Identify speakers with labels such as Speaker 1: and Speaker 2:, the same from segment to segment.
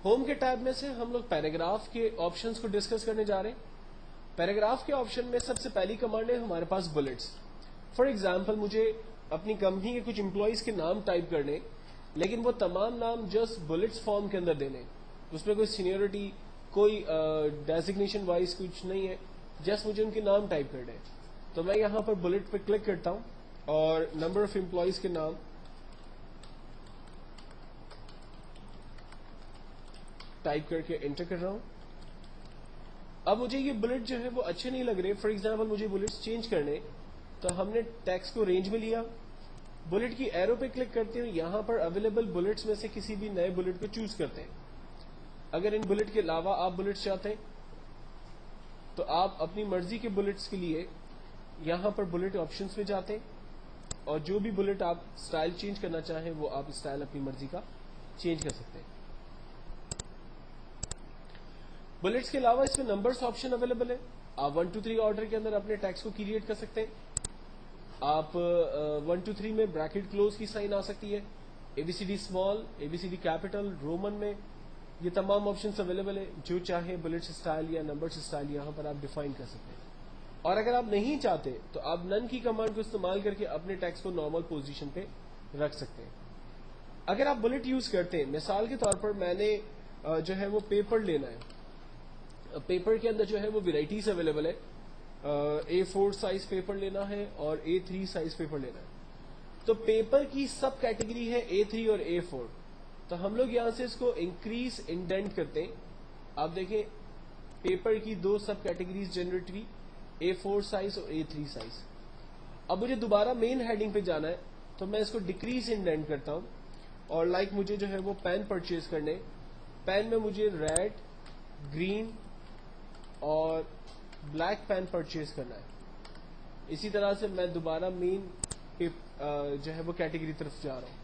Speaker 1: Home کے tab میں سے ہم لوگ پیراگراف کے آپشنز کو ڈسکس کرنے جا رہے ہیں. پیراگراف کے آپشن میں سب سے پہلی کمانڈ ہے ہمارے پاس بلٹس. فار ایگزامپل مجھے اپنی کمپنی کے کچھ امپلائیز کے نام ٹائپ کرنے, لیکن وہ تمام نام جسٹ بلٹس فارم کے اندر دینے, اس میں کوئی سینیورٹی کوئی ڈیزگنیشن وائز کچھ نہیں ہے, جسٹ مجھے ان کے نام ٹائپ کرنے. تو میں یہاں پر بلٹ پہ کلک کرتا ہوں اور نمبر آف امپلائیز کے نام ٹائپ کر کے انٹر کر رہا ہوں. اب مجھے یہ بلٹ جو ہے وہ اچھے نہیں لگ رہے. فار ایگزامپل مجھے بلٹس چینج کرنے, تو ہم نے ٹیکسٹ کو رینج میں لیا, بلٹ کی ایرو پہ کلک کرتے ہیں, یہاں پر اویلیبل بلٹس میں سے کسی بھی نئے بلٹ کو چوز کرتے ہیں. اگر ان بلٹ کے علاوہ آپ بلٹس چاہتے ہیں تو آپ اپنی مرضی کے بلٹس کے لیے یہاں پر بلٹ آپشنز میں جاتے ہیں, اور جو بھی بلٹ آپ سٹائل چینج کرنا چاہیں وہ آپ سٹائل اپنی مرضی کا چینج کر سکتے ہیں. بلٹس کے علاوہ اس میں نمبرز آپشن اویلیبل ہے. آپ 1 2 3 آرڈر کے اندر اپنے ٹیکسٹ کو کریٹ کر سکتے ہیں. آپ 1 2 3 میں بریکٹ کلوز کی سائن آ سکتی ہے, A B C D small, A B C D capital, Roman میں, یہ تمام آپشنز اویلیبل ہے. جو چاہیں بلٹس اسٹائل یا نمبرز اسٹائل یہاں پر آپ ڈیفائن کر سکتے ہیں. اور اگر آپ نہیں چاہتے تو آپ نن کی کمانڈ کو استعمال کر کے اپنے ٹیکسٹ کو نارمل پوزیشن پہ رکھ سکتے ہیں. اگر آپ بلٹ یوز کرتے ہیں, مثال کے طور پر میں نے جو ہے وہ پیپر لینا ہے, پیپر کے اندر جو ہے وہ ویرائٹیز اویلیبل ہے. A4 سائز پیپر لینا ہے اور A3 سائز پیپر لینا ہے. تو پیپر کی سب کیٹیگری ہے A3 اور A4. تو ہم لوگ یہاں سے اس کو انکریز انڈینٹ کرتے ہیں. آپ دیکھیں پیپر کی 2 سب کیٹیگریز جنریٹ ہوئی, A4 سائز اور A3 سائز. اب مجھے دوبارہ مین ہیڈنگ پہ جانا ہے, تو میں اس کو ڈیکریز انڈینٹ کرتا ہوں, اور لائک مجھے جو ہے وہ پین پرچیز کرنے, پین میں مجھے ریڈ, گرین اور بلیک پین پرچیز کرنا ہے. اسی طرح سے میں دوبارہ مین جو ہے وہ کیٹیگری طرف جا رہا ہوں.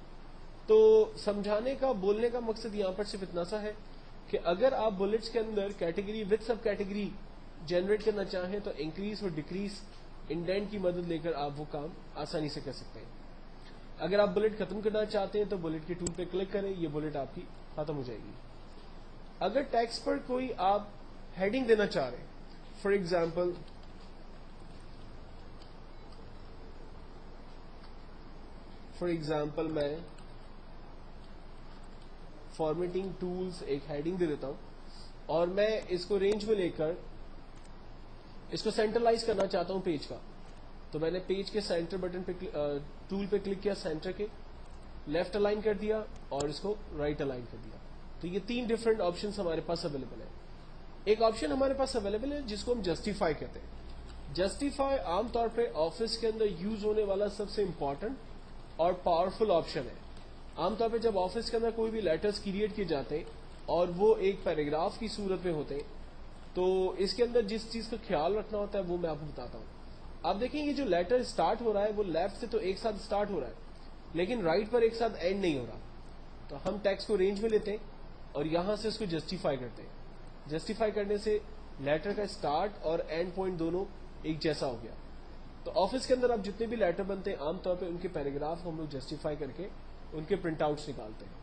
Speaker 1: تو سمجھانے کا بولنے کا مقصد یہاں پر صرف اتنا سا ہے کہ اگر آپ بلٹس کے اندر category with subcategory generate کرنا چاہیں تو انکریز اور ڈیکریز انڈینٹ کی مدد لے کر آپ وہ کام آسانی سے کر سکتے ہیں. اگر آپ بلٹ ختم کرنا چاہتے ہیں تو بلٹ کے ٹول پہ کلک کریں, یہ بلٹ آپ کی ختم ہو جائے گی. اگر ٹیکسٹ پر کوئی آپ ہیڈنگ دینا چاہ رہے ہیں, فار ایگزامپل میں فارمیٹنگ ٹولز ایک ہیڈنگ دے دیتا ہوں, اور میں اس کو رینج میں لے کر اس کو سینٹرلائز کرنا چاہتا ہوں پیج کا. تو میں نے پیج کے سینٹر بٹن پہ ٹول پہ کلک کیا, سینٹر کے لیفٹ الائن کر دیا اور اس کو رائٹ الائن کر دیا. تو یہ 3 ڈفرنٹ آپشنز ہمارے پاس اویلیبل ہیں. ایک آپشن ہمارے پاس اویلیبل ہے جس کو ہم جسٹیفائی کہتے ہیں. جسٹیفائی عام طور پہ آفس کے اندر یوز ہونے والا سب سے امپورٹنٹ اور پاورفل آپشن ہے. عام طور پہ جب آفس کے اندر کوئی بھی لیٹرز کریٹ کیے جاتے ہیں اور وہ ایک پیراگراف کی صورت میں ہوتے ہیں, تو اس کے اندر جس چیز کا خیال رکھنا ہوتا ہے وہ میں آپ کو بتاتا ہوں. آپ دیکھیں یہ جو لیٹر اسٹارٹ ہو رہا ہے وہ لیفٹ سے تو ایک ساتھ اسٹارٹ ہو رہا ہے, لیکن رائٹ پر ایک ساتھ اینڈ نہیں ہو رہا. تو ہم ٹیکسٹ کو رینج میں لیتے ہیں اور یہاں سے اس کو جسٹیفائی کرتے ہیں. جسٹیفائی کرنے سے لیٹر کا اسٹارٹ اور اینڈ پوائنٹ دونوں ایک جیسا ہو گیا. تو آفس کے اندر اب جتنے بھی لیٹر بنتے ہیں عام طور پہ ان کے پیراگراف ہم لوگ جسٹیفائی کر کے ان کے پرنٹ آؤٹس نکالتے ہیں.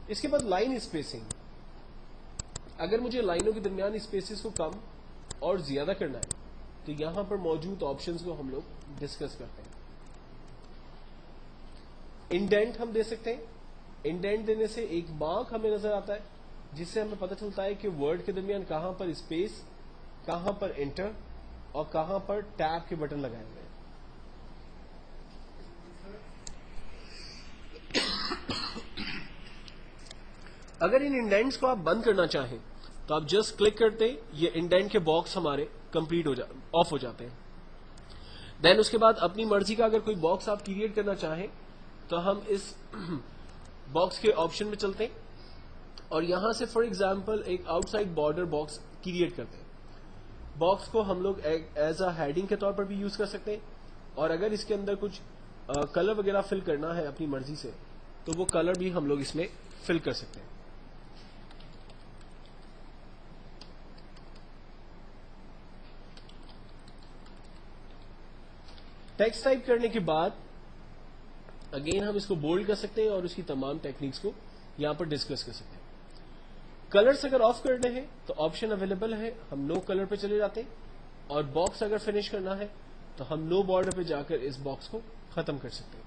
Speaker 1: اس کے بعد لائن اسپیسنگ. اگر مجھے لائنوں کے درمیان اسپیسز کو کم اور زیادہ کرنا ہے تو یہاں پر موجود آپشنز کو ہم لوگ ڈسکس کرتے ہیں. انڈینٹ ہم دے سکتے ہیں. انڈینٹ دینے سے ایک مارک ہمیں نظر آتا ہے جس سے ہمیں پتہ چلتا ہے کہ ورڈ کے درمیان کہاں پر اسپیس, کہاں پر انٹر اور کہاں پر ٹیب کے بٹن لگائے ہوئے ہیں. اگر ان انڈینٹس کو آپ بند کرنا چاہیں تو آپ جسٹ کلک کرتے, یہ انڈینٹ کے باکس ہمارے کمپلیٹ آف ہو جاتے ہیں. دین اس کے بعد اپنی مرضی کا اگر کوئی باکس آپ کریٹ کرنا چاہیں تو ہم اس باکس کے آپشن میں چلتے ہیں اور یہاں سے فار ایگزامپل ایک out side border box create کرتے ہیں. باکس کو ہم لوگ ایز اے ہیڈنگ کے طور پر بھی یوز کر سکتے ہیں, اور اگر اس کے اندر کچھ کلر وغیرہ فل کرنا ہے اپنی مرضی سے تو وہ کلر بھی ہم لوگ اس میں فل کر سکتے ہیں. ٹیکسٹ ٹائپ کرنے کے بعد اگین ہم اس کو بولڈ کر سکتے ہیں اور اس کی تمام ٹیکنیکس کو یہاں پر ڈسکس کر سکتے ہیں. کلرز اگر آف کرنے ہیں تو آپشن اویلیبل ہے, ہم نو کلر پہ چلے جاتے ہیں, اور باکس اگر فنش کرنا ہے تو ہم نو بارڈر پہ جا کر اس باکس کو ختم کر سکتے ہیں.